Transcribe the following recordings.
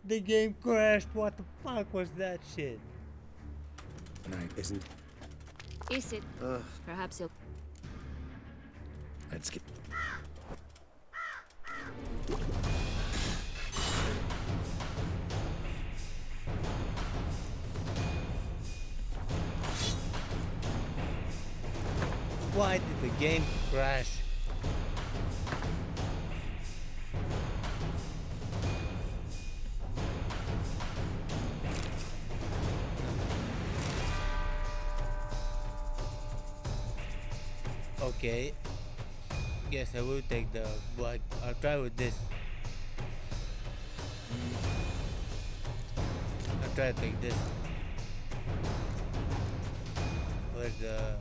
The game crashed. What the fuck was that shit? Night isn't. Is it? Perhaps you'll. Let's get. Why did the game crash? Okay. Guess I will take the black. I'll try with this. I'll try to take this. Where's the...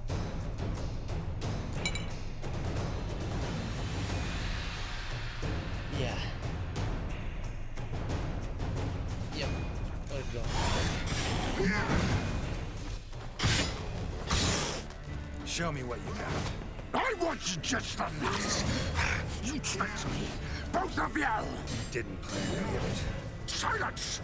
Yeah. Yep. Let's go. Show me what you got. I want you just the nuts. You tricked me. Both of you. Didn't plan any of it. Silence.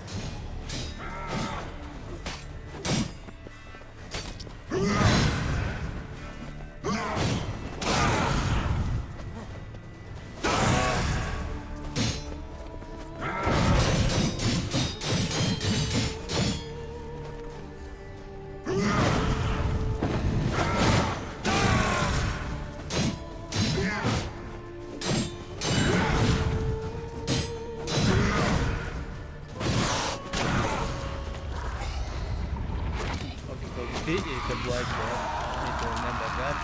This is the blood there. Need to remember that.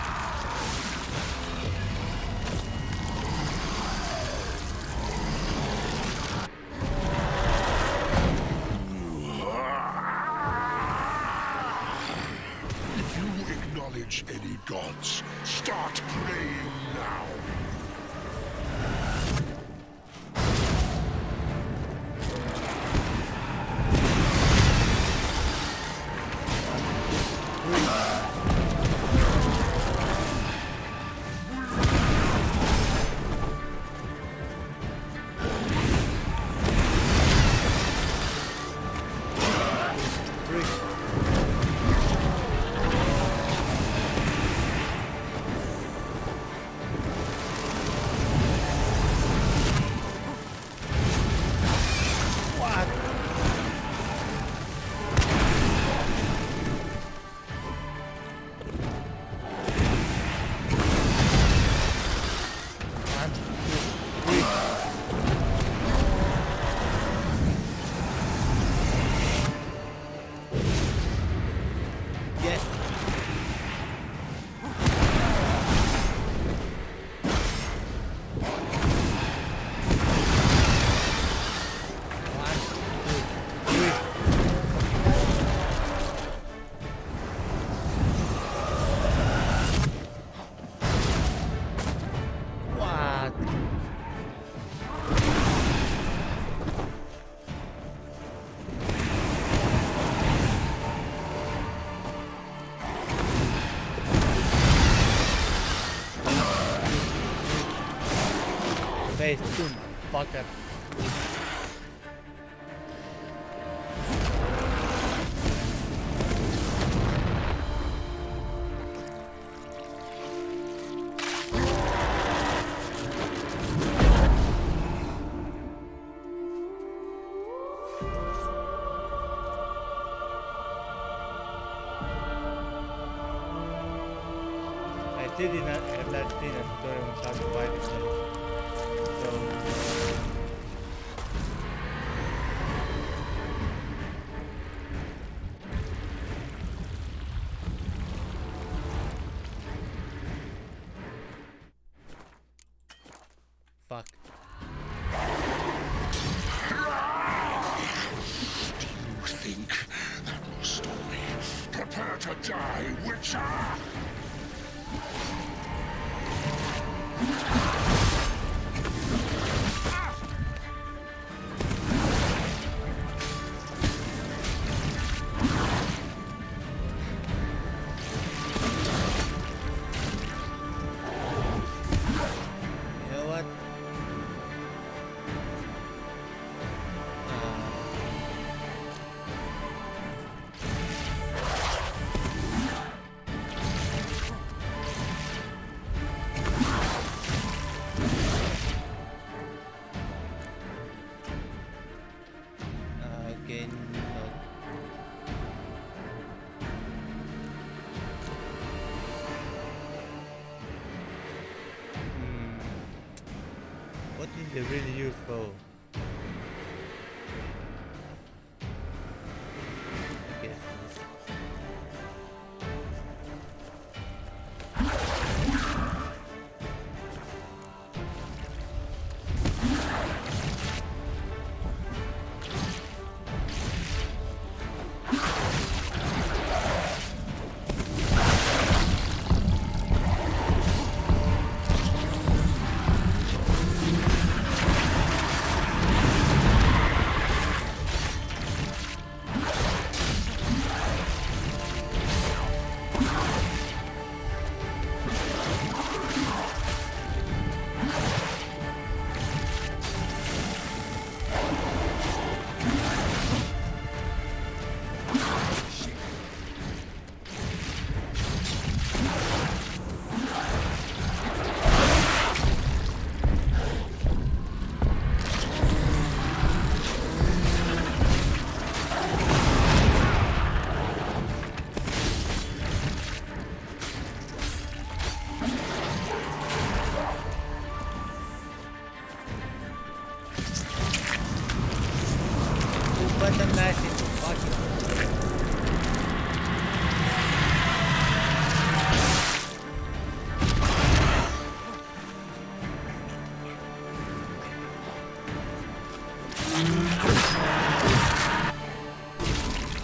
If you acknowledge any gods, start praying now. Face soon, fucker. I still did not have not seen a tutorial on how to fight it, so fuck. You think that will stop me? Prepare to die, Witcher! Okay, no. What did they really use for? I guess this. What a nice fucking.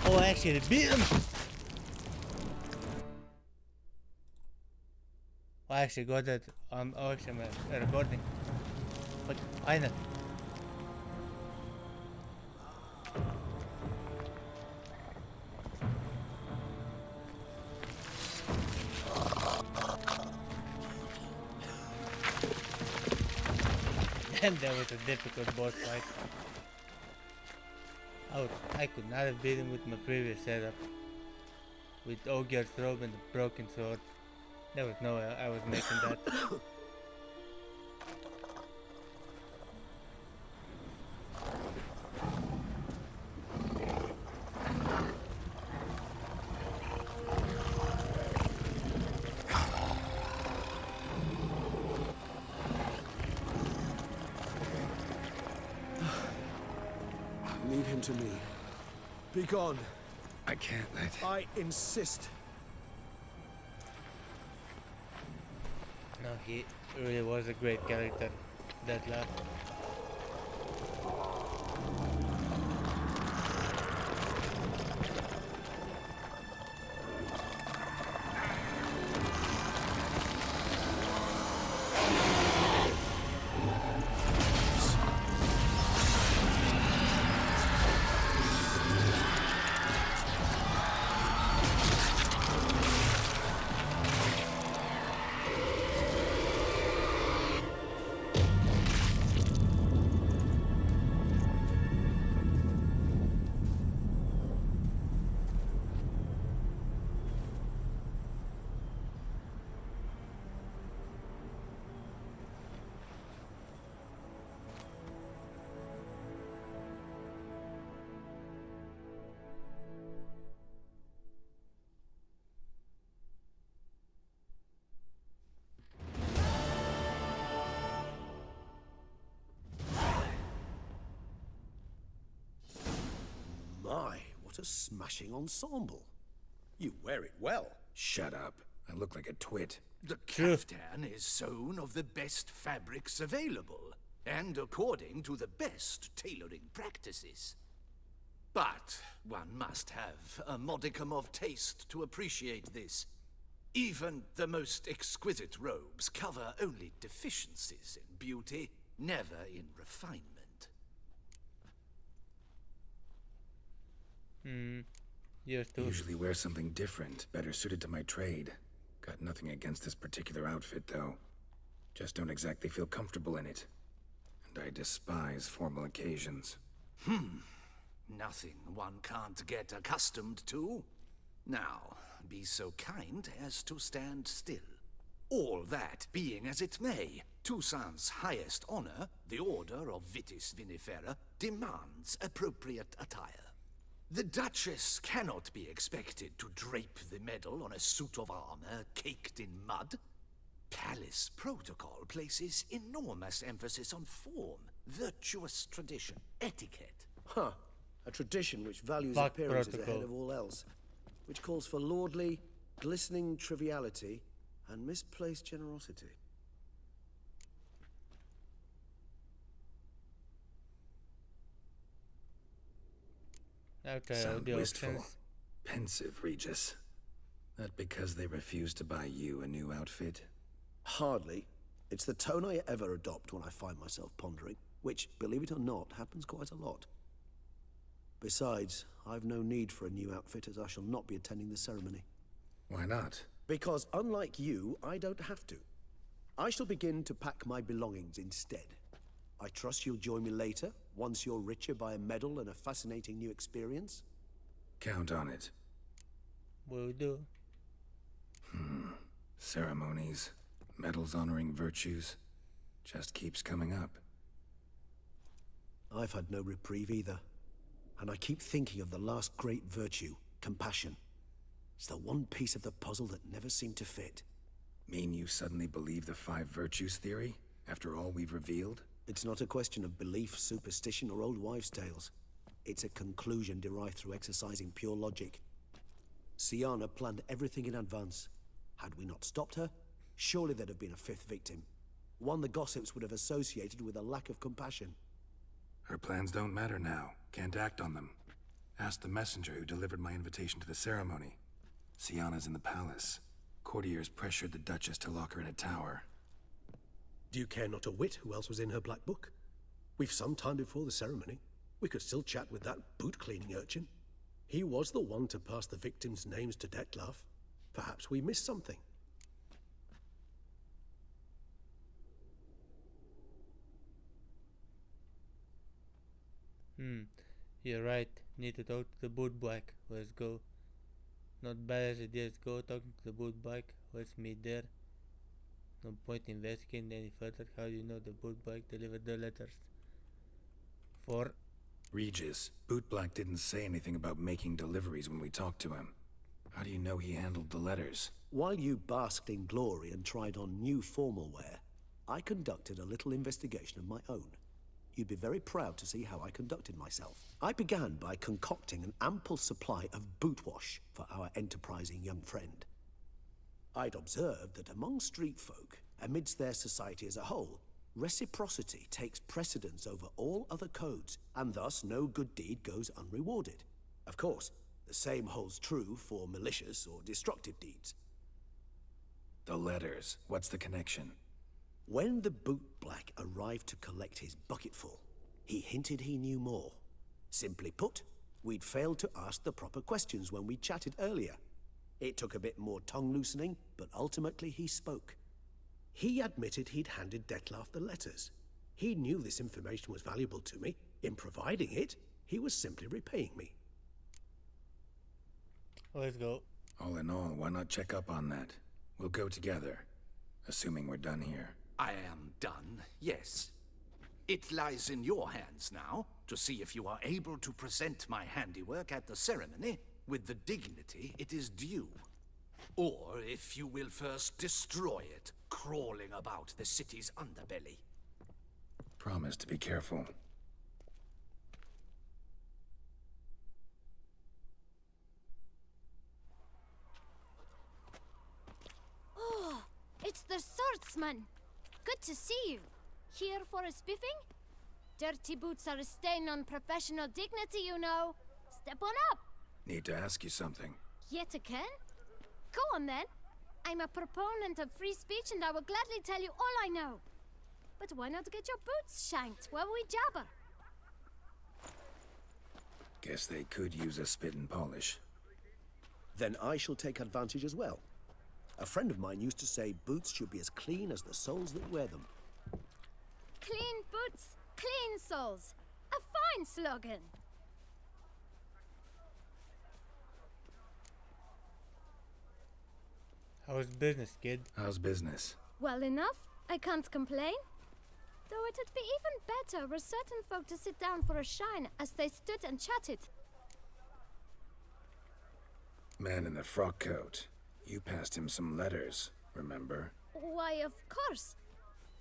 Oh, I actually beat him. I actually got that on a recording. But final. And that was a difficult boss fight. I could not have beaten with my previous setup. With Ogre's robe and the broken sword. There was no way I was making that. Leave him to me. Be gone. I can't let... I insist. No, he really was a great character, that lad. My, what a smashing ensemble. You wear it well. Shut up. I look like a twit. The caftan is sewn of the best fabrics available, and according to the best tailoring practices. But one must have a modicum of taste to appreciate this. Even the most exquisite robes cover only deficiencies in beauty, never in refinement. Yours I too. usually wear something different, better suited to my trade. Got nothing against this particular outfit, though. Just don't exactly feel comfortable in it. And I despise formal occasions. Nothing one can't get accustomed to. Now, be so kind as to stand still. All that being as it may, Toussaint's highest honor, the Order of Vitis Vinifera, demands appropriate attire. The Duchess cannot be expected to drape the medal on a suit of armor caked in mud. Palace protocol places enormous emphasis on form, virtuous tradition, etiquette. Huh. A tradition which values Fuck appearances protocol. ahead of all else. Which calls for lordly, glistening triviality and misplaced generosity. Okay, Sound the wistful. options. Pensive, Regis. That because they refused to buy you a new outfit? Hardly. It's the tone I ever adopt when I find myself pondering, which, believe it or not, happens quite a lot. Besides, I've no need for a new outfit as I shall not be attending the ceremony. Why not? Because unlike you, I don't have to. I shall begin to pack my belongings instead. I trust you'll join me later, once you're richer by a medal and a fascinating new experience. Count on it. Will do. Ceremonies, medals honoring virtues, just keeps coming up. I've had no reprieve either. And I keep thinking of the last great virtue, compassion. It's the one piece of the puzzle that never seemed to fit. Mean you suddenly believe the 5 virtues theory, after all we've revealed? It's not a question of belief, superstition, or old wives' tales. It's a conclusion derived through exercising pure logic. Siana planned everything in advance. Had we not stopped her, surely there'd have been a 5th victim. One the gossips would have associated with a lack of compassion. Her plans don't matter now. Can't act on them. Ask the messenger who delivered my invitation to the ceremony. Siana's in the palace. Courtiers pressured the Duchess to lock her in a tower. Do you care not a whit who else was in her black book? We've some time before the ceremony. We could still chat with that boot-cleaning urchin. He was the one to pass the victims' names to Dettlaff. Perhaps we missed something. You're right. Need to talk to the boot black. Let's go. Not bad as it is. Go talking to the boot black. Let's meet there. No point investigating any further. How do you know the boot black delivered the letters? 4. Regis, Bootblack didn't say anything about making deliveries when we talked to him. How do you know he handled the letters? While you basked in glory and tried on new formal wear, I conducted a little investigation of my own. You'd be very proud to see how I conducted myself. I began by concocting an ample supply of boot wash for our enterprising young friend. I'd observed that among street folk, amidst their society as a whole, reciprocity takes precedence over all other codes, and thus no good deed goes unrewarded. Of course, the same holds true for malicious or destructive deeds. The letters. What's the connection? When the boot black arrived to collect his bucketful, he hinted he knew more. Simply put, we'd failed to ask the proper questions when we chatted earlier. It took a bit more tongue loosening, but ultimately he spoke. He admitted he'd handed Dettlaff the letters. He knew this information was valuable to me. In providing it, he was simply repaying me. Let's go. All in all, why not check up on that? We'll go together, assuming we're done here. I am done, yes. It lies in your hands now to see if you are able to present my handiwork at the ceremony with the dignity it is due. Or if you will first destroy it, crawling about the city's underbelly. Promise to be careful. Oh, it's the swordsman. Good to see you. Here for a spiffing? Dirty boots are a stain on professional dignity, you know. Step on up. Need to ask you something. Yet again? Go on then. I'm a proponent of free speech and I will gladly tell you all I know. But why not get your boots shanked while we jabber? Guess they could use a spit and polish. Then I shall take advantage as well. A friend of mine used to say boots should be as clean as the soles that wear them. Clean boots, clean soles. A fine slogan. How's business, kid? How's business? Well enough. I can't complain. Though it'd be even better were certain folk to sit down for a shine as they stood and chatted. Man in the frock coat. You passed him some letters, remember? Why, of course.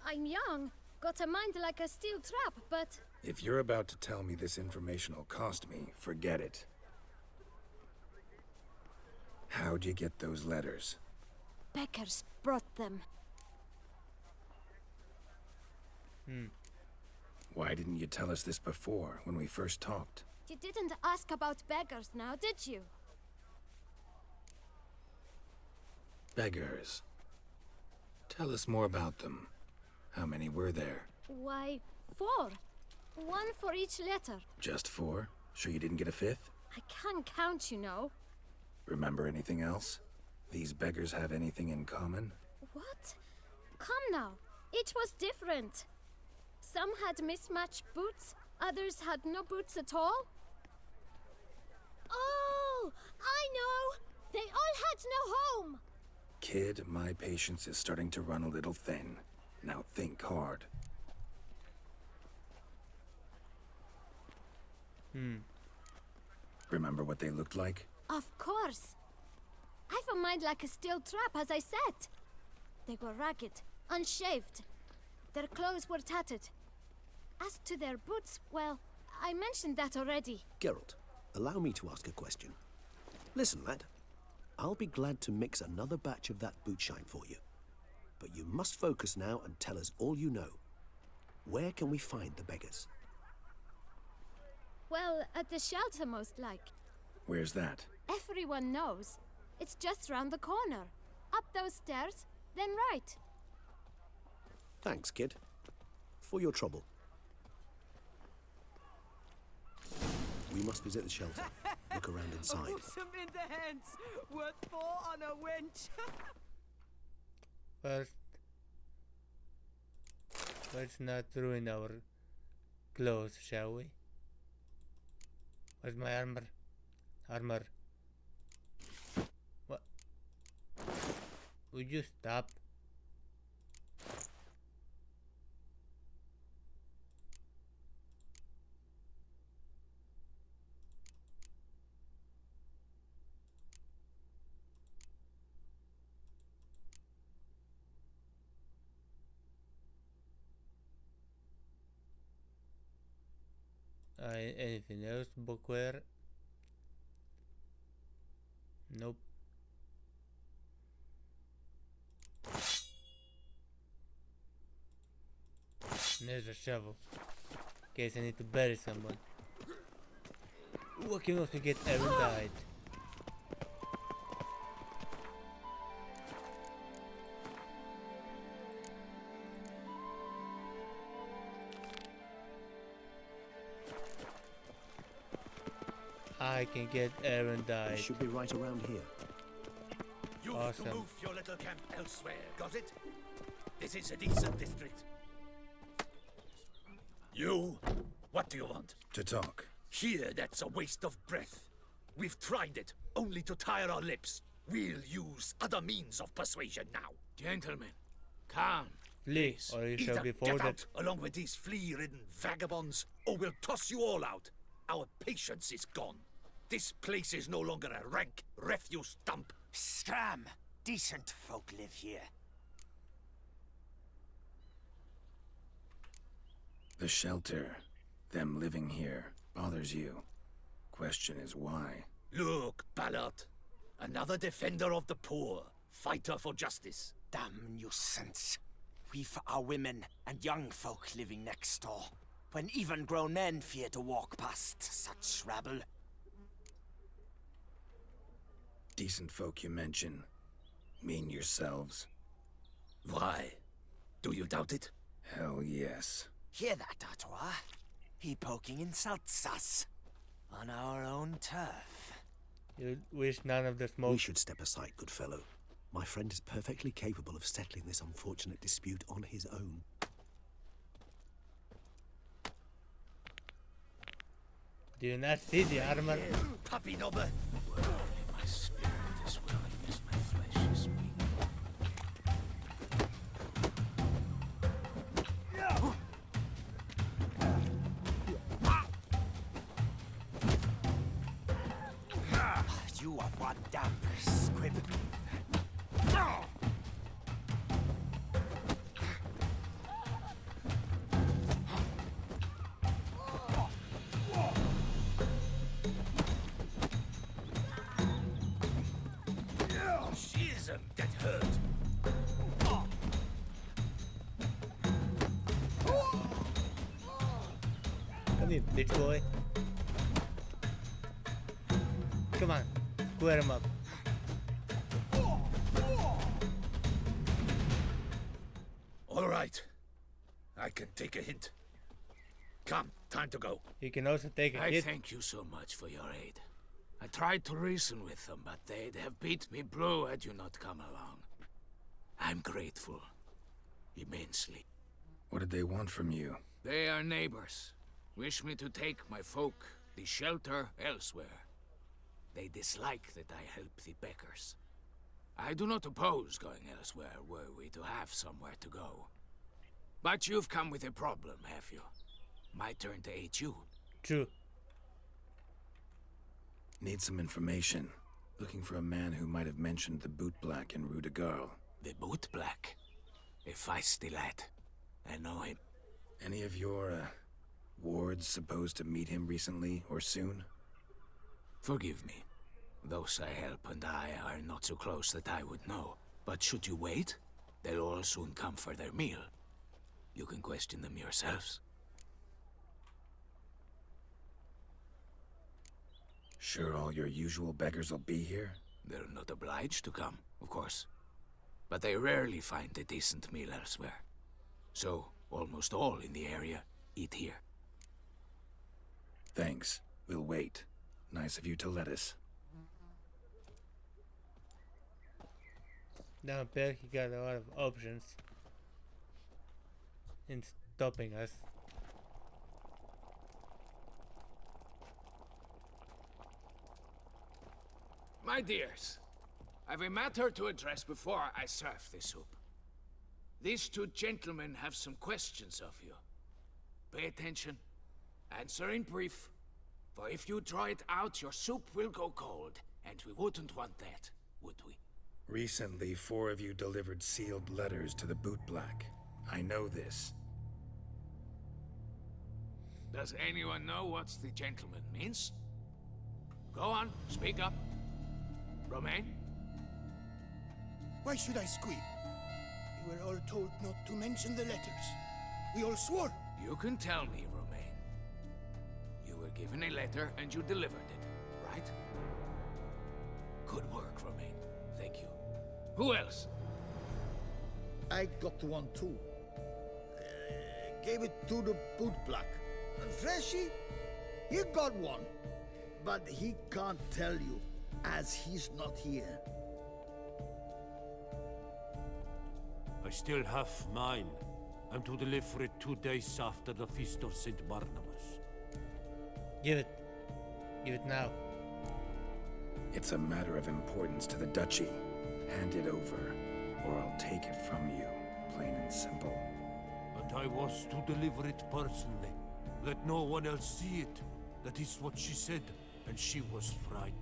I'm young, got a mind like a steel trap, but... If you're about to tell me this information will cost me, forget it. How'd you get those letters? Beggars brought them. Why didn't you tell us this before, when we first talked? You didn't ask about beggars now, did you? Beggars. Tell us more about them. How many were there? Why, 4. 1 for each letter. Just 4? Sure you didn't get a 5th? I can't count, you know. Remember anything else? These beggars have anything in common? What? Come now. Each was different. Some had mismatched boots, others had no boots at all. Oh, I know! They all had no home! Kid, my patience is starting to run a little thin. Now think hard. Remember what they looked like? Of course. I've a mind like a steel trap, as I said. They were ragged, unshaved. Their clothes were tattered. As to their boots, well, I mentioned that already. Geralt, allow me to ask a question. Listen, lad. I'll be glad to mix another batch of that bootshine for you. But you must focus now and tell us all you know. Where can we find the beggars? Well, at the shelter, most like. Where's that? Everyone knows. It's just round the corner. Up those stairs, then right. Thanks, kid. For your trouble. We must visit the shelter. Look around inside. Awesome in the hands, worth 4 on a wench. First, let's not ruin our clothes, shall we? Where's my armor? Armor. What? Would you stop? Anything else? Bookware? Nope. There's a shovel. In case I need to bury someone. Ooh, I can also get erudite. I can get They erudite. should be right around here. You Awesome. to move your little camp elsewhere, got it? This is a decent district. You? What do you want? To talk. Here, that's a waste of breath. We've tried it, only to tire our lips. We'll use other means of persuasion now. Gentlemen, calm. Flee, or you shall Either be get folded. out along with these flea-ridden vagabonds, or we'll toss you all out. Our patience is gone. This place is no longer a rank refuse dump. Scram! Decent folk live here. The shelter, them living here, bothers you. Question is why? Look, Ballard. Another defender of the poor. Fighter for justice. Damn nuisance. We've our women and young folk living next door, when even grown men fear to walk past such rabble. Decent folk you mention. Mean yourselves? Why? Do you doubt it? Hell yes. Hear that, Artois? He poking insults us. On our own turf. You wish none of the We smoke. should step aside, good fellow. My friend is perfectly capable of settling this unfortunate dispute on his own. Do you not see the armor? Puppy nobber. My spirit is willing as my flesh is weak. you of one damn squib. Shiz, that hurt. Come here, bitch boy. Come on, square him up. All right. I can take a hint. Come, time to go. You can also take a I hit. thank you so much for your aid. I tried to reason with them, but they'd have beat me blue had you not come along. I'm grateful. Immensely. What did they want from you? They are neighbors. Wish me to take my folk, the shelter, elsewhere. They dislike that I help the beggars. I do not oppose going elsewhere were we to have somewhere to go. But you've come with a problem, have you? My turn to aid you. True. Need some information. Looking for a man who might have mentioned the boot black in Rue de Garl. The boot black. A feisty lad. I know him. Any of your, wards supposed to meet him recently or soon? Forgive me. Those I help and I are not so close that I would know. But should you wait, they'll all soon come for their meal. You can question them yourselves. Sure all your usual beggars will be here? They're not obliged to come, of course. But they rarely find a decent meal elsewhere. So, almost all in the area eat here. Thanks. We'll wait. Nice of you to let us. Now Perky got a lot of options in stopping us. My dears, I've a matter to address before I serve the soup. These two gentlemen have some questions of you. Pay attention. Answer in brief. For if you draw it out, your soup will go cold. And we wouldn't want that, would we? Recently, 4 of you delivered sealed letters to the boot black. I know this. Does anyone know what the gentleman means? Go on, speak up. Romain? Why should I squeal? We were all told not to mention the letters. We all swore. You can tell me, Romain. You were given a letter and you delivered it, right? Good work, Romain. Thank you. Who else? I got one too. Gave it to the boot black. And Freshy, he got one. But he can't tell you, as he's not here. I still have mine. I'm to deliver it 2 days after the Feast of St. Barnabas. Give it. Give it now. It's a matter of importance to the Duchy. Hand it over, or I'll take it from you. Plain and simple. And I was to deliver it personally. Let no one else see it. That is what she said, and she was frightening.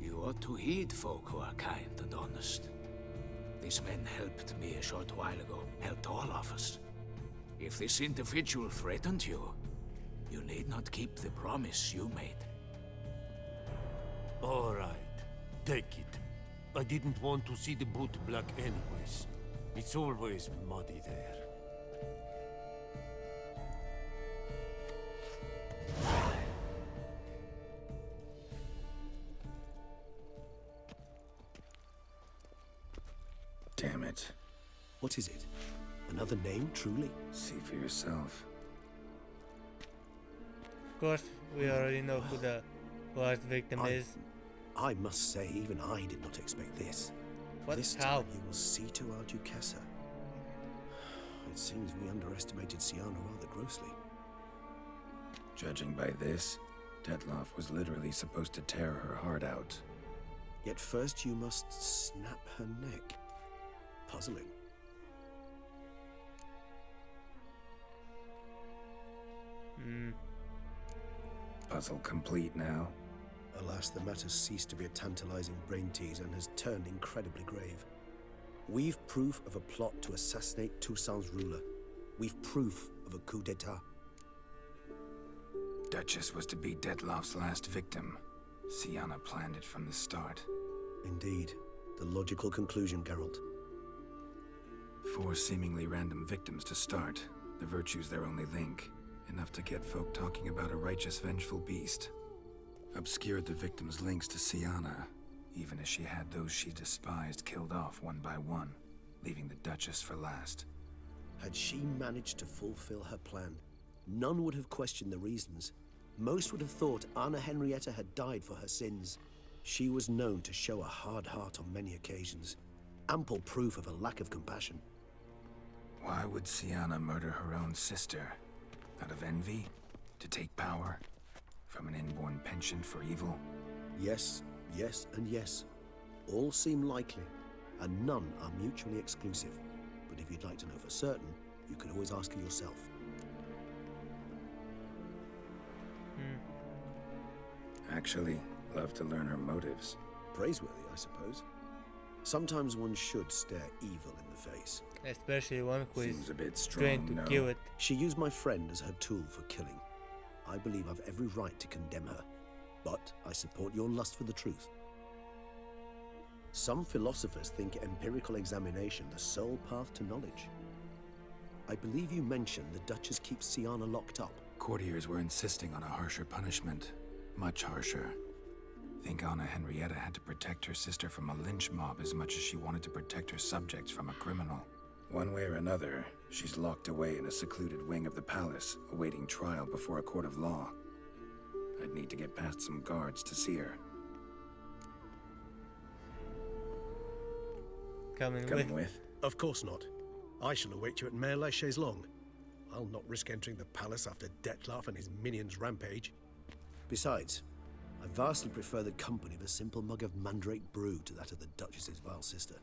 You ought to heed folk who are kind and honest. These men helped me a short while ago, helped all of us. If this individual threatened you, you need not keep the promise you made. All right, take it. I didn't want to see the boot black anyways. It's always muddy there. Damn it. What is it? Another name, truly? See for yourself. Of course, we already know who the last victim is. I must say, even I did not expect this. What? This How? time you will see to our Duquesa. It seems we underestimated Siana rather grossly. Judging by this, Detloff was literally supposed to tear her heart out. Yet first you must snap her neck. Puzzling. Puzzle complete now. Alas, the matter's ceased to be a tantalizing brain teaser and has turned incredibly grave. We've proof of a plot to assassinate Toussaint's ruler. We've proof of a coup d'etat. Duchess was to be Dettlaff's last victim. Syanna planned it from the start. Indeed. The logical conclusion, Geralt. 4 seemingly random victims to start. The virtue's their only link. Enough to get folk talking about a righteous, vengeful beast. Obscured the victims' links to Syanna, even as she had those she despised killed off one by one, leaving the Duchess for last. Had she managed to fulfill her plan, none would have questioned the reasons. Most would have thought Anna Henrietta had died for her sins. She was known to show a hard heart on many occasions. Ample proof of a lack of compassion. Why would Syanna murder her own sister? Out of envy? To take power? From an inborn penchant for evil? Yes, yes, and yes. All seem likely, and none are mutually exclusive. But if you'd like to know for certain, you can always ask her yourself. Actually, love to learn her motives. Praiseworthy, I suppose. Sometimes one should stare evil in the face. Especially one who is Seems a bit trained strong, to no? kill it. She used my friend as her tool for killing. I believe I've every right to condemn her, but I support your lust for the truth. Some philosophers think empirical examination the sole path to knowledge. I believe you mentioned the Duchess keeps Syanna locked up. Courtiers were insisting on a harsher punishment. Much harsher. Think Anna Henrietta had to protect her sister from a lynch mob as much as she wanted to protect her subjects from a criminal. One way or another, she's locked away in a secluded wing of the palace, awaiting trial before a court of law. I'd need to get past some guards to see her. Coming with? Of course not. I shall await you at Mare la Chaise-Longue. I'll not risk entering the palace after Dettlaff and his minions rampage. Besides, I vastly prefer the company of a simple mug of mandrake brew to that of the Duchess's vile sister.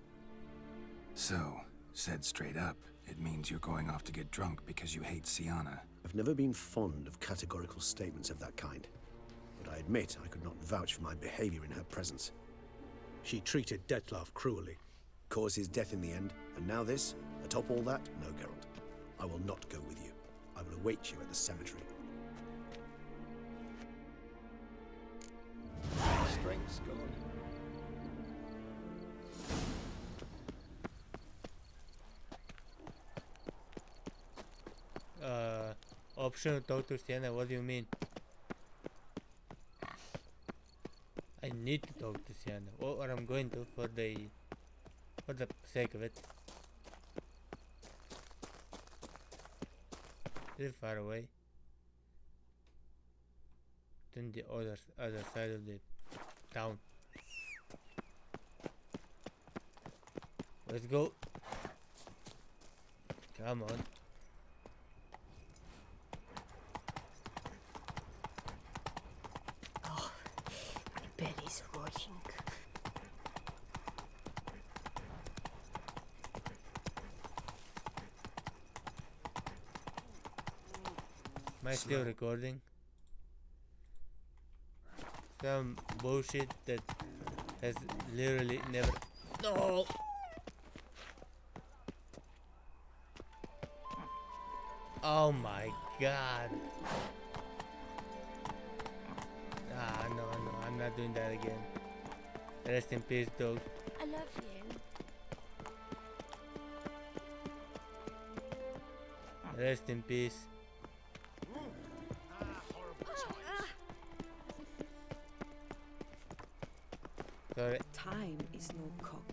So, said straight up, it means you're going off to get drunk because you hate Syanna. I've never been fond of categorical statements of that kind, but I admit I could not vouch for my behavior in her presence. She treated Dettlaff cruelly, caused his death in the end, and now this? Atop all that? No, Geralt. I will not go with you. I will await you at the cemetery. Strength's gone. Option to talk to Syanna, what do you mean? I need to talk to Syanna, or I'm going to for the sake of it. Is it far away? Then the other side of the town. Let's go. Come on. Oh, my belly's rotting. Am I still recording? Some bullshit that has literally never. No! Oh my god! Ah, no, I'm not doing that again. Rest in peace, dog. I love you. Rest in peace. Sorry. Time is no cock.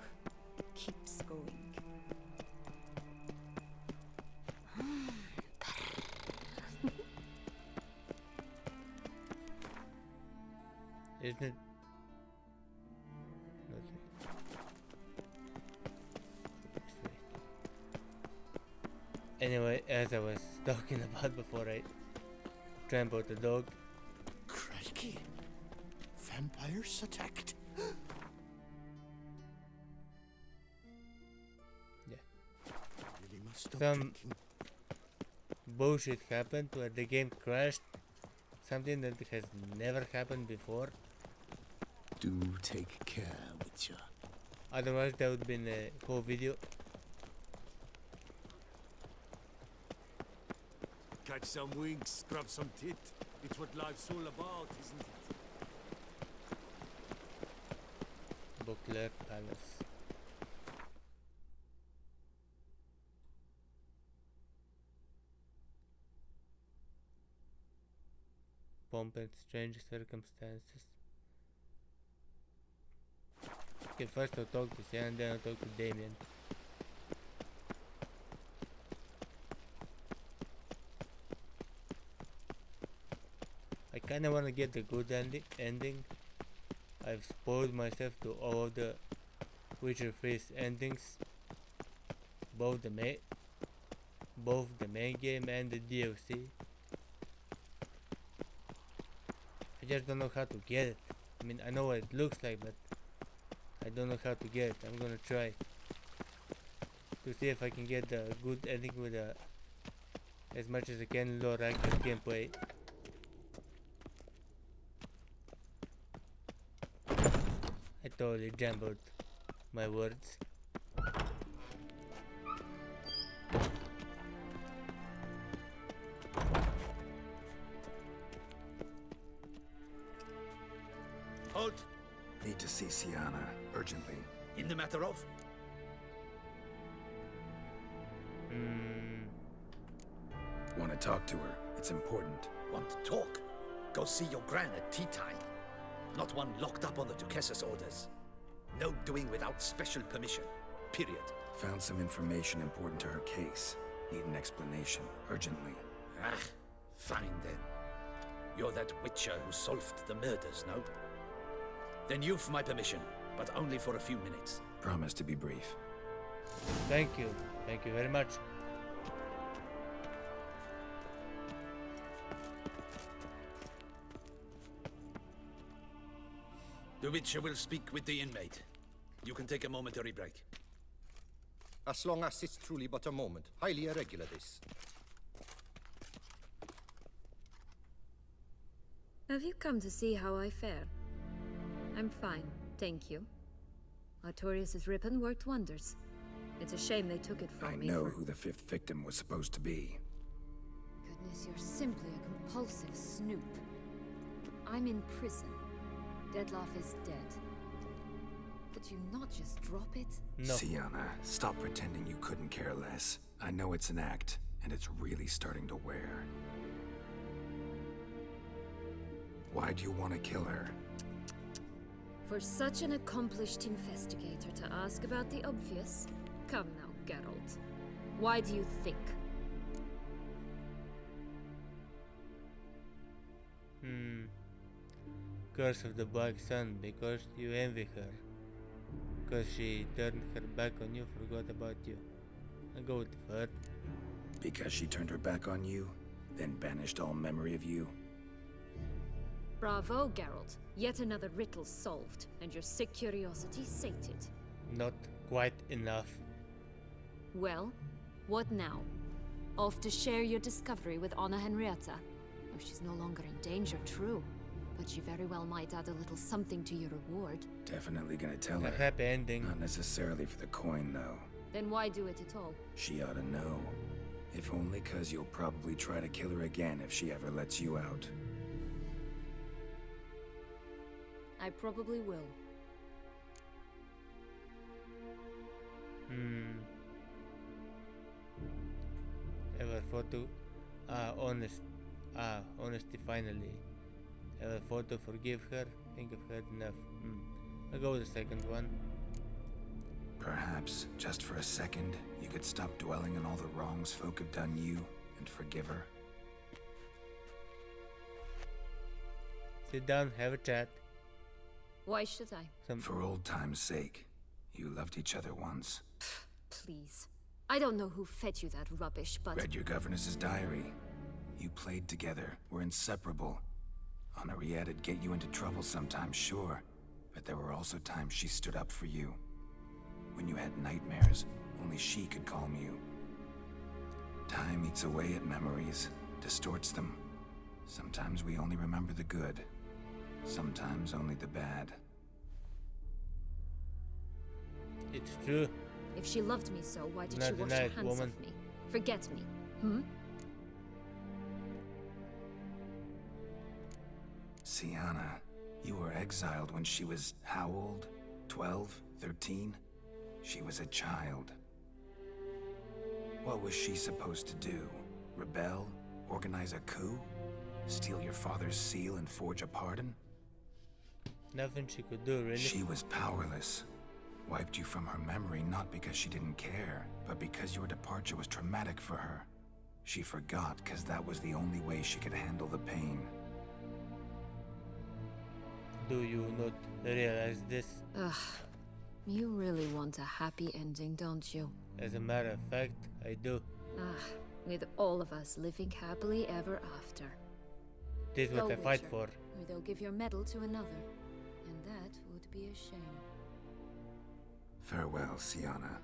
Keeps going. Isn't it? Anyway, as I was talking about before I trampled the dog. Crikey. Vampires attacked. Really must stop Some drinking. bullshit happened where the game crashed. Something that has never happened before. Do take care, Witcher. Otherwise, that would have been a whole video. Catch some winks, scrub some tit. It's what life's all about, isn't it? Beauclair Palace. Pomp and strange circumstances. Okay, first I'll talk to Sienna, then I'll talk to Damien. I kinda wanna get the good ending. I've spoiled myself to all of the Witcher 3's endings. Both the main game and the DLC. I just don't know how to get it. I mean, I know what it looks like, but I don't know how to get it. I'm gonna try to see if I can get the good ending with as much as I can low rank gameplay. I totally jumbled my words. Halt! Need to see Sienna, urgently. In the matter of? Want to talk to her. It's important. Want to talk? Go see your gran at tea time. Not one locked up on the Duchess's orders. No doing without special permission. Period. Found some information important to her case. Need an explanation, urgently. Ah, fine then. You're that Witcher who solved the murders, no? Then you've my permission, but only for a few minutes. Promise to be brief. Thank you very much. The Witcher will speak with the inmate. You can take a momentary break. As long as it's truly but a moment. Highly irregular, this. Have you come to see how I fare? I'm fine, thank you. Artorius' ribbon worked wonders. It's a shame they took it from me. I know who the fifth victim was supposed to be. Goodness, you're simply a compulsive snoop. I'm in prison. Dettlaff is dead. Could you not just drop it? No. Sienna, stop pretending you couldn't care less. I know it's an act, and it's really starting to wear. Why do you want to kill her? For such an accomplished investigator to ask about the obvious? Come now, Geralt. Why do you think? Curse of the Black Sun, because you envy her. Because she turned her back on you, forgot about you. I go with the third. Because she turned her back on you, then banished all memory of you? Bravo, Geralt. Yet another riddle solved, and your sick curiosity sated. Not quite enough. Well, what now? Off to share your discovery with Anna Henrietta? Oh, she's no longer in danger, true. But she very well might add a little something to your reward. Definitely gonna tell A her. happy ending. Not necessarily for the coin, though. Then why do it at all? She ought to know. If only 'cause you'll probably try to kill her again if she ever lets you out. I probably will. Ever thought to... honesty finally. Ever thought to forgive her? Think I've heard enough. I'll go with the second one. Perhaps, just for a second, you could stop dwelling on all the wrongs folk have done you and forgive her. Sit down, have a chat. Why should I? For old time's sake. You loved each other once. Please. I don't know who fed you that rubbish, but... Read your governess's diary. You played together, were inseparable. Henriette'd get you into trouble sometimes, sure. But there were also times she stood up for you. When you had nightmares, only she could calm you. Time eats away at memories, distorts them. Sometimes we only remember the good. Sometimes only the bad. It's true. If she loved me so, why did Not she wash her tonight, hands woman. off me? Forget me. Hmm? Sienna, you were exiled when she was how old? 12? 13? She was a child. What was she supposed to do? Rebel? Organize a coup? Steal your father's seal and forge a pardon? Nothing she could do, really. She was powerless. Wiped you from her memory not because she didn't care, but because your departure was traumatic for her. She forgot because that was the only way she could handle the pain. Do you not realize this? Ugh. You really want a happy ending, don't you? As a matter of fact, I do. With all of us living happily ever after. This is what Go, I fight Witcher, for. Or they'll give your medal to another. And that would be a shame. Farewell, Sienna.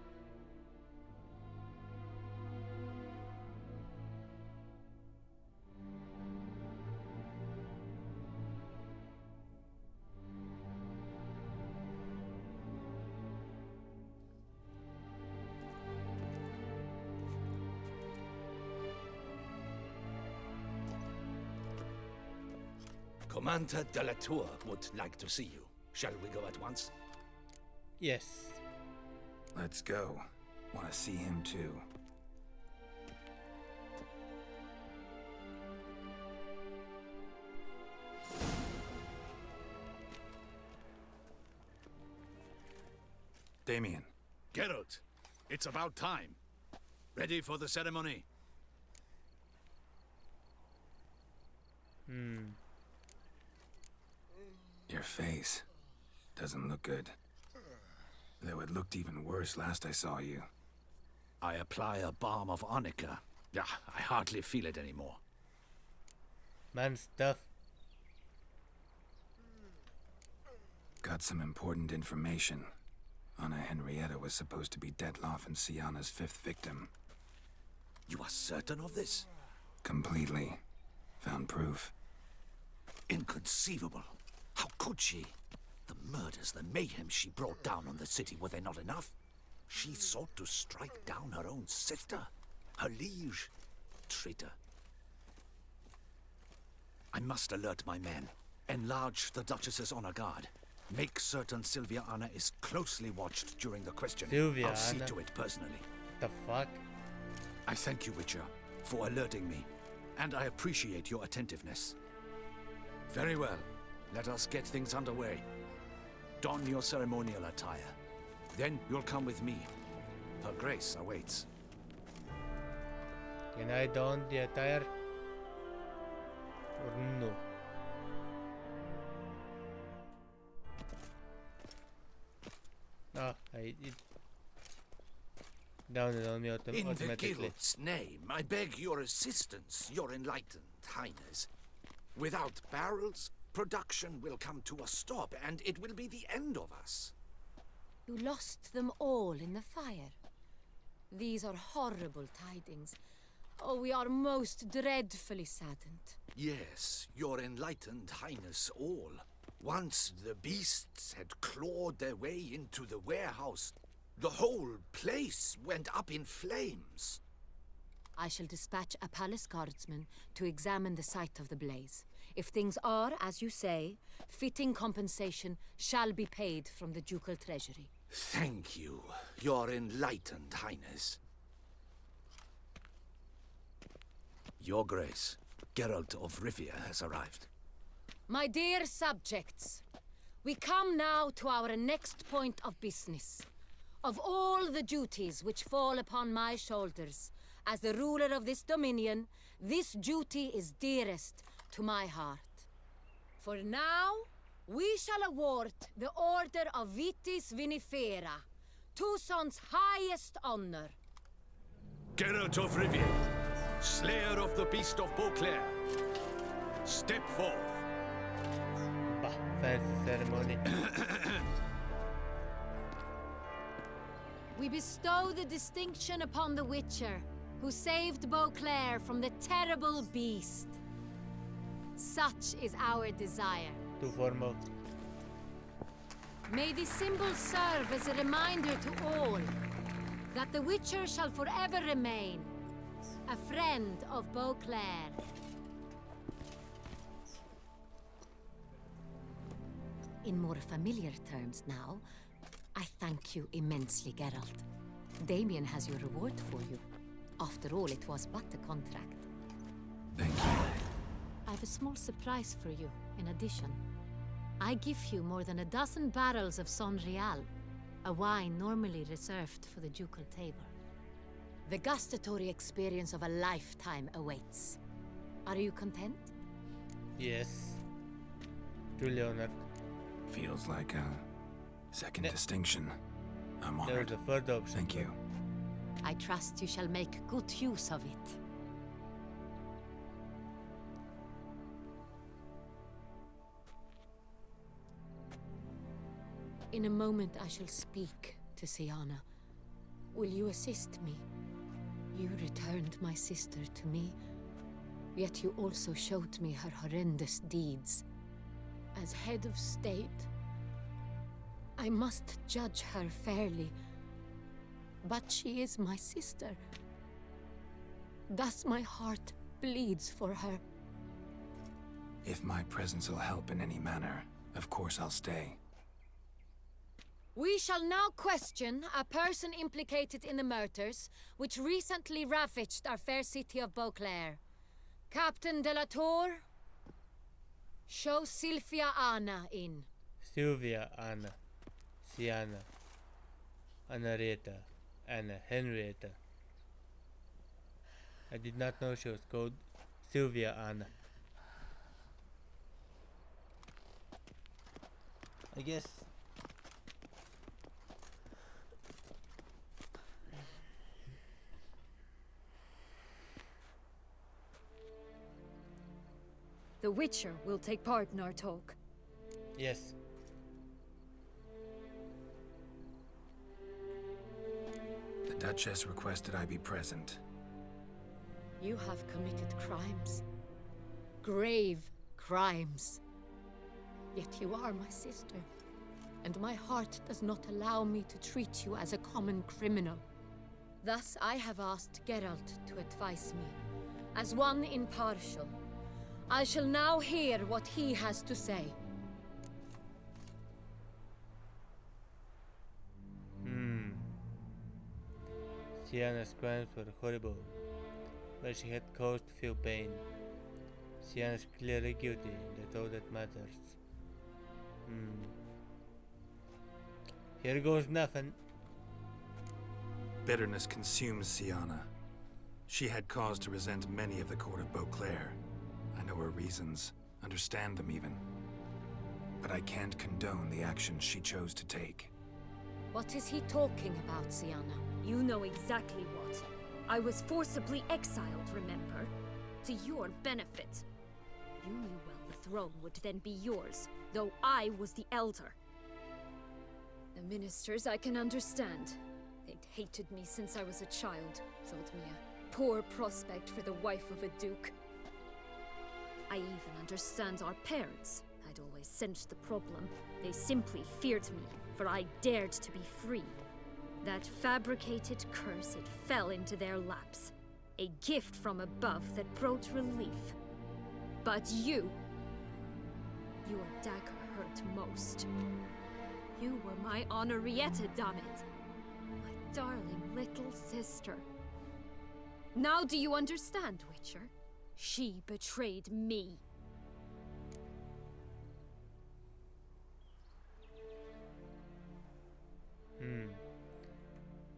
Commander de la Tour would like to see you. Shall we go at once? Yes. Let's go. Want to see him too. Damien. Geralt, it's about time. Ready for the ceremony? Your face doesn't look good. Though it looked even worse last I saw you. I apply a balm of arnica. Yeah, I hardly feel it anymore. Man stuff. Got some important information. Anna Henrietta was supposed to be Detloff and Sienna's 5th victim. You are certain of this? Completely. Found proof. Inconceivable. How could she? The murders, the mayhem she brought down on the city, were they not enough? She sought to strike down her own sister, her liege. Traitor. I must alert my men. Enlarge the Duchess's honor guard. Make certain Sylvia Anna is closely watched during the questioning. Sylvia I'll see Anna? to it personally. The fuck? I thank you, Witcher, for alerting me, and I appreciate your attentiveness. Very well. Let us get things underway. Don your ceremonial attire. Then you'll come with me. Her Grace awaits. Can I don the attire? Or no? Ah, it down it on me In the automatically. Guild's name, I beg your assistance, your enlightened highness. Without barrels, production will come to a stop, and it will be the end of us. You lost them all in the fire. These are horrible tidings. Oh, we are most dreadfully saddened. Yes, your enlightened highness all. Once the beasts had clawed their way into the warehouse, the whole place went up in flames. I shall dispatch a palace guardsman to examine the site of the blaze. If things are, as you say, fitting compensation shall be paid from the ducal treasury. Thank you, your enlightened highness. Your Grace, Geralt of Rivia has arrived. My dear subjects, we come now to our next point of business. Of all the duties which fall upon my shoulders, as the ruler of this dominion, this duty is dearest to my heart. For now, we shall award the Order of Vitis Vinifera, Tucson's highest honor. Geralt of Rivia, Slayer of the Beast of Beauclair, step forth. Bah, fancy ceremony. We bestow the distinction upon the Witcher, who saved Beauclair from the terrible beast. Such is our desire. Too formal. May this symbol serve as a reminder to all that the Witcher shall forever remain a friend of Beauclair. In more familiar terms now, I thank you immensely, Geralt. Damien has your reward for you. After all, it was but a contract. Thank you. I have a small surprise for you, in addition. I give you more than a dozen barrels of Sonrial, a wine normally reserved for the ducal table. The gustatory experience of a lifetime awaits. Are you content? Yes. Truly honored. Feels like a second distinction. I'm There's honored. a third option. Thank you. I trust you shall make good use of it. In a moment I shall speak to Siana. Will you assist me? You returned my sister to me, yet you also showed me her horrendous deeds. As head of state, I must judge her fairly. But she is my sister. Thus my heart bleeds for her. If my presence will help in any manner, of course I'll stay. We shall now question a person implicated in the murders which recently ravaged our fair city of Beauclair. Captain de la Tour, show Sylvia Anna in. Sylvia Anna. Siana. Anareta. Anna Henrietta. I did not know she was called Sylvia Anna. I guess. The Witcher will take part in our talk. Yes. The Duchess requested I be present. You have committed crimes. Grave crimes. Yet you are my sister, and my heart does not allow me to treat you as a common criminal. Thus I have asked Geralt to advise me, as one impartial. I shall now hear what he has to say. Sienna's crimes were horrible, but she had cause to feel pain. Sienna's clearly guilty, that's all that matters. Here goes nothing. Bitterness consumes Siana. She had cause to resent many of the court of Beauclair. I know her reasons, understand them even. But I can't condone the actions she chose to take. What is he talking about, Siana? You know exactly what. I was forcibly exiled, remember? To your benefit. You knew well the throne would then be yours, though I was the elder. The ministers I can understand. They'd hated me since I was a child, thought me a poor prospect for the wife of a duke. I even understand our parents. I'd always sensed the problem. They simply feared me, for I dared to be free. That fabricated curse, it fell into their laps. A gift from above that brought relief. But you... your dagger hurt most. You were my Honorietta, damn it. My darling little sister. Now do you understand, Witcher? She betrayed me.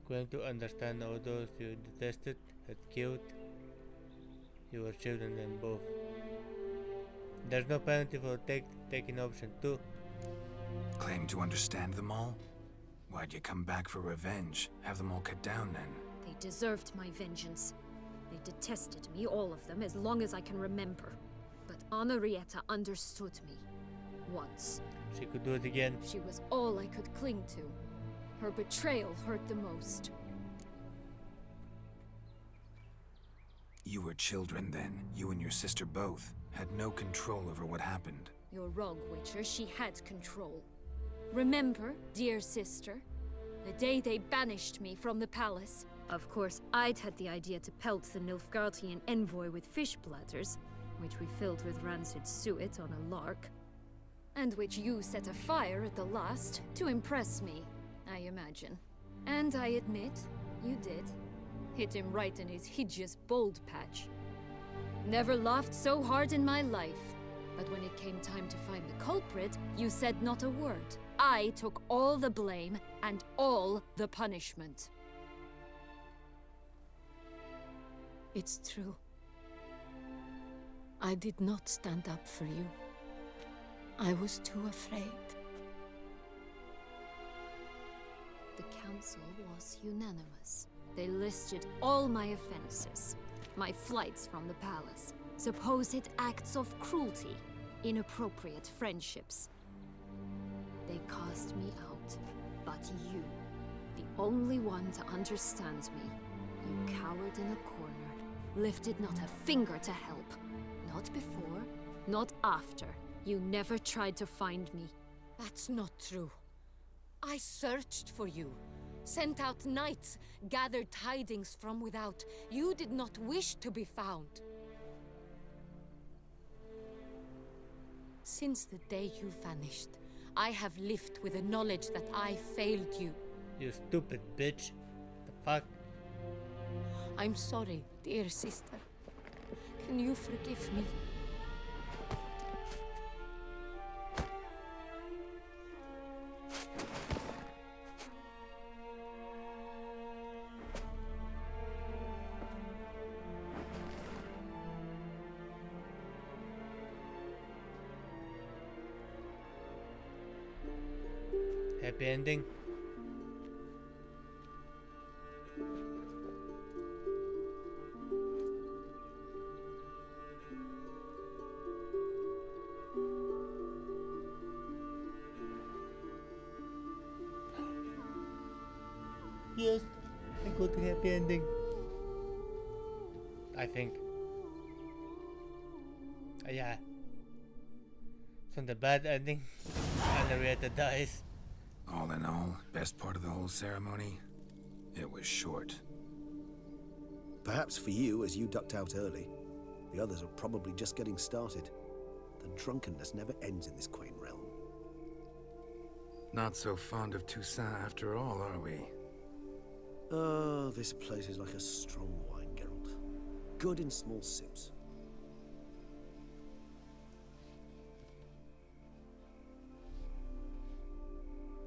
Going to understand all those you detested, had killed. You were children them both. There's no penalty for taking option 2. Claim to understand them all? Why'd you come back for revenge? Have them all cut down then? They deserved my vengeance. They detested me, all of them, as long as I can remember. But Honorietta understood me. Once. She could do it again. She was all I could cling to. Her betrayal hurt the most. You were children then. You and your sister both had no control over what happened. You're wrong, Witcher. She had control. Remember, dear sister, the day they banished me from the palace? Of course, I'd had the idea to pelt the Nilfgaardian envoy with fish bladders, which we filled with rancid suet on a lark, and which you set afire at the last to impress me, I imagine. And I admit, you did. Hit him right in his hideous bald patch. Never laughed so hard in my life. But when it came time to find the culprit, you said not a word. I took all the blame and all the punishment. It's true. I did not stand up for you. I was too afraid. The council was unanimous. They listed all my offenses. My flights from the palace, supposed acts of cruelty, inappropriate friendships. They cast me out, but you, the only one to understand me, you cowered in a corner, lifted not a finger to help. Not before, not after. You never tried to find me. That's not true. I searched for you, sent out knights, gathered tidings from without. You did not wish to be found. Since the day you vanished, I have lived with the knowledge that I failed you. You stupid bitch. The fuck? I'm sorry, dear sister. Can you forgive me? Happy ending. Yes, I got a happy ending. I think. Yeah. From the bad ending, Henrietta dies. All in all, best part of the whole ceremony, it was short. Perhaps for you, as you ducked out early. The others are probably just getting started. The drunkenness never ends in this quaint realm. Not so fond of Toussaint after all, are we? Oh, this place is like a strong wine, Geralt. Good in small sips.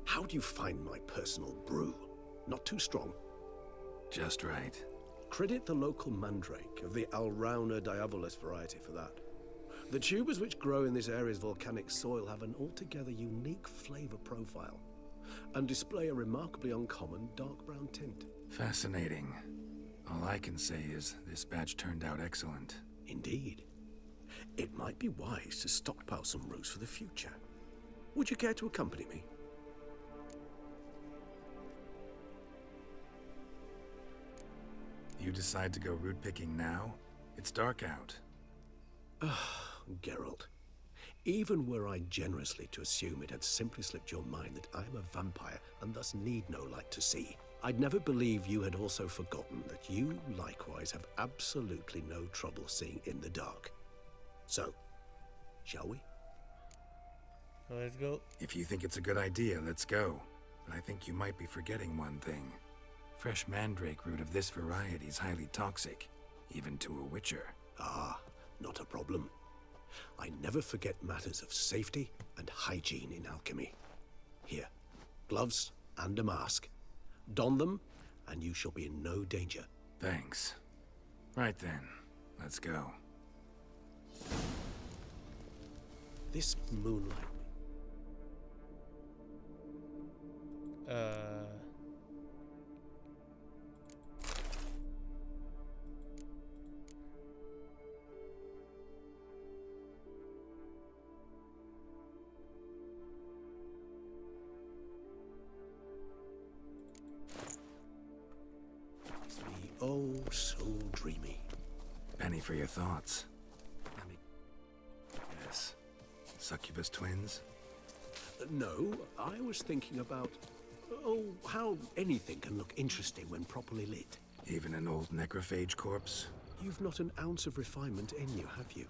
How do you find my personal brew? Not too strong? Just right. Credit the local mandrake of the Alrauna diabolus variety for that. The tubers which grow in this area's volcanic soil have an altogether unique flavor profile and display a remarkably uncommon dark brown tint. Fascinating. All I can say is this batch turned out excellent. Indeed. It might be wise to stockpile some roots for the future. Would you care to accompany me? You decide to go root picking now? It's dark out. Geralt. Even were I generously to assume it had simply slipped your mind that I am a vampire and thus need no light to see, I'd never believe you had also forgotten that you likewise have absolutely no trouble seeing in the dark. So, shall we? Let's go. If you think it's a good idea, let's go. But I think you might be forgetting one thing. Fresh mandrake root of this variety is highly toxic, even to a witcher. Ah, not a problem. I never forget matters of safety and hygiene in alchemy. Here, gloves and a mask. Don them, and you shall be in no danger. Thanks. Right then, let's go. This moonlight... Oh, so dreamy. Penny for your thoughts. Yes. Succubus twins? No, I was thinking about... Oh, how anything can look interesting when properly lit. Even an old necrophage corpse? You've not an ounce of refinement in you, have you?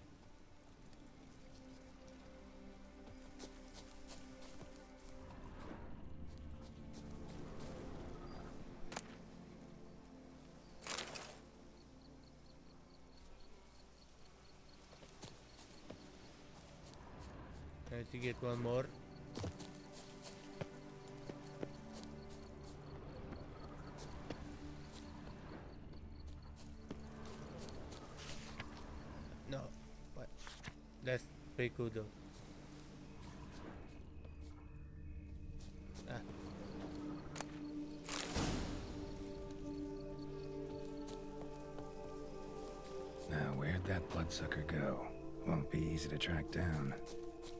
I need to get one more. No, what? That's pretty cool though. Ah. Now, where'd that bloodsucker go? Won't be easy to track down.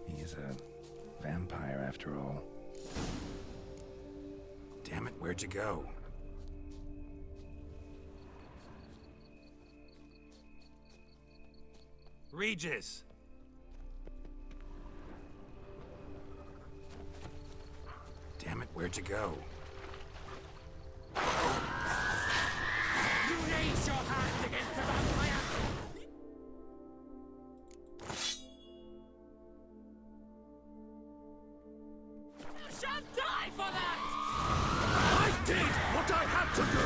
He is a vampire after all. Damn it, where'd you go? Regis! Damn it, where'd you go? You raise your hand against the vampire! You shall die for that! I did what I had to do!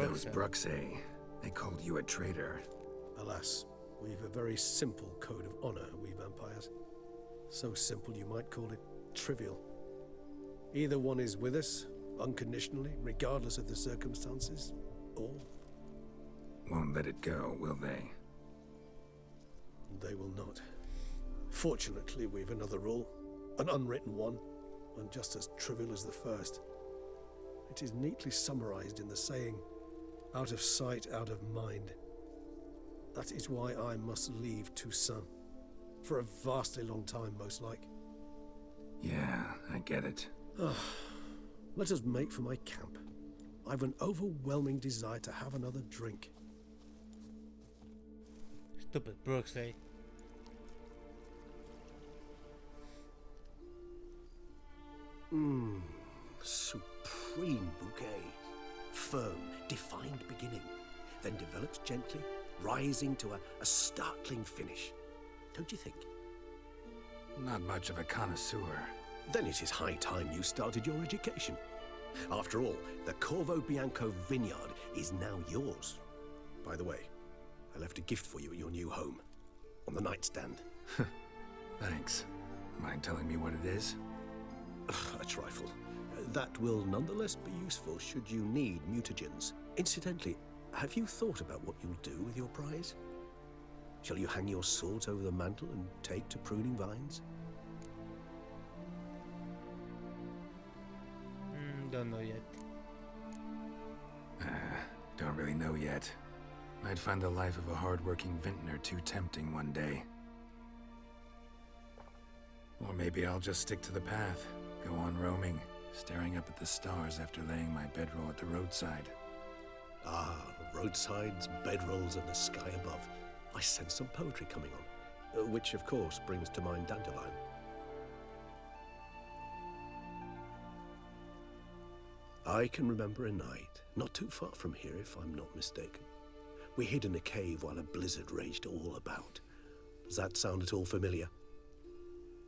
Those Bruxae, they called you a traitor. Alas, we've a very simple code of honor, we vampires. So simple you might call it trivial. Either one is with us, unconditionally, regardless of the circumstances, or... Won't let it go, will they? They will not. Fortunately, we've another rule, an unwritten one, and just as trivial as the first. It is neatly summarized in the saying, out of sight, out of mind. That is why I must leave Toussaint. For a vastly long time, most like. Yeah, I get it. Let us make for my camp. I've an overwhelming desire to have another drink. Stupid Bruxae. Supreme bouquet. Firm, defined beginning, then develops gently, rising to a startling finish. Don't you think? Not much of a connoisseur. Then it is high time you started your education. After all, the Corvo Bianco vineyard is now yours. By the way, I left a gift for you at your new home. On the nightstand. Thanks. Mind telling me what it is? A trifle. That will nonetheless be useful should you need mutagens. Incidentally, have you thought about what you'll do with your prize? Shall you hang your swords over the mantle and take to pruning vines? Don't know yet. Don't really know yet. I'd find the life of a hard-working vintner too tempting one day. Or maybe I'll just stick to the path, go on roaming, staring up at the stars after laying my bedroll at the roadside. Ah, roadsides, bedrolls, and the sky above. I sense some poetry coming on, which of course brings to mind Dandelion. I can remember a night, not too far from here if I'm not mistaken. We hid in a cave while a blizzard raged all about. Does that sound at all familiar?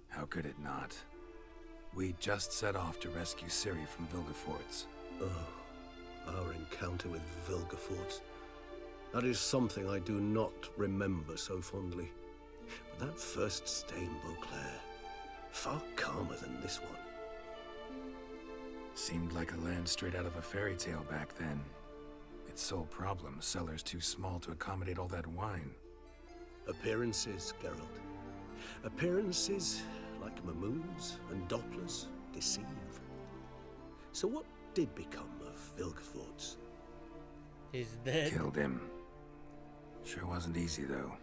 How could it not? We just set off to rescue Ciri from Vilgefortz. Oh, our encounter with Vilgefortz. That is something I do not remember so fondly. But that first stay in Beauclair, far calmer than this one. Seemed like a land straight out of a fairy tale back then. Its sole problem, cellars too small to accommodate all that wine. Appearances, Geralt. Appearances, like Mamoons and Dopplers, deceive. So what did become of Vilgefortz? He's dead. Killed him. Sure wasn't easy, though.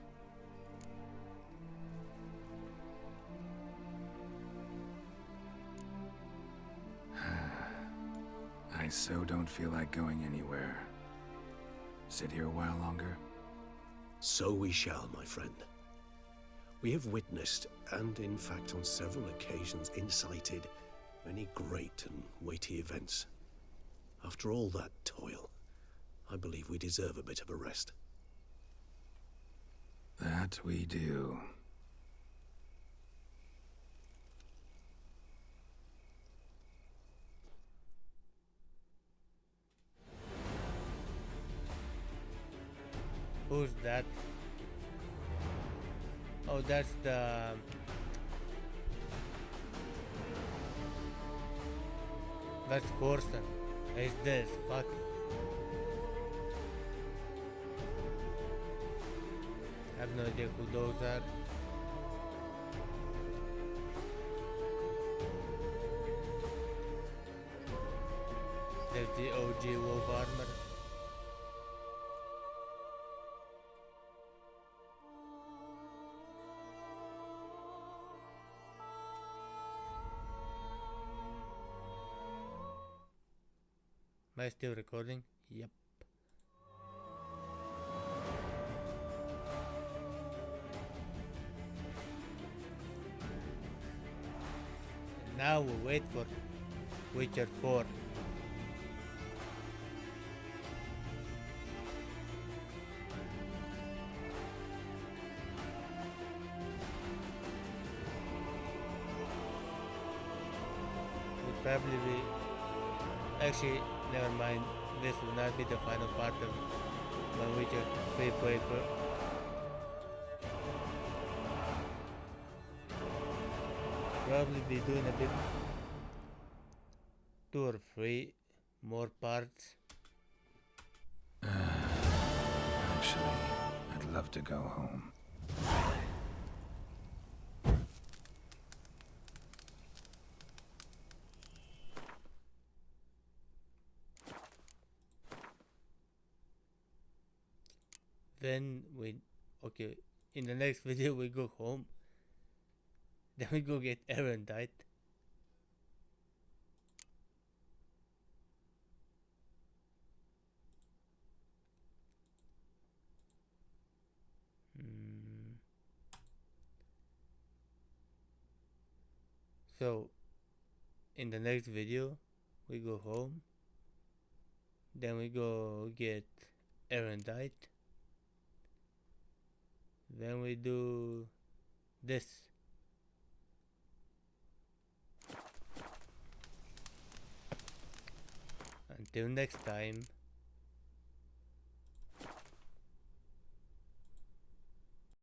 I so don't feel like going anywhere. Sit here a while longer? So we shall, my friend. We have witnessed, and in fact on several occasions incited, many great and weighty events. After all that toil, I believe we deserve a bit of a rest. That we do. Who's that? Oh, that's the... That's Corson. He's this, fuck. I have no idea who those are. There's the OG wolf armor. Am I still recording? Yep. Now we wait for Witcher 4. Would probably be... Actually, never mind. This will not be the final part of my Witcher 3 playthrough. Probably be doing a bit 2 or 3 more parts. Actually, I'd love to go home. Then we... Okay, in the next video we go home. Then we go get Erendite. So, in the next video, we go home. Then we go get Erendite. Then we do this. Until next time.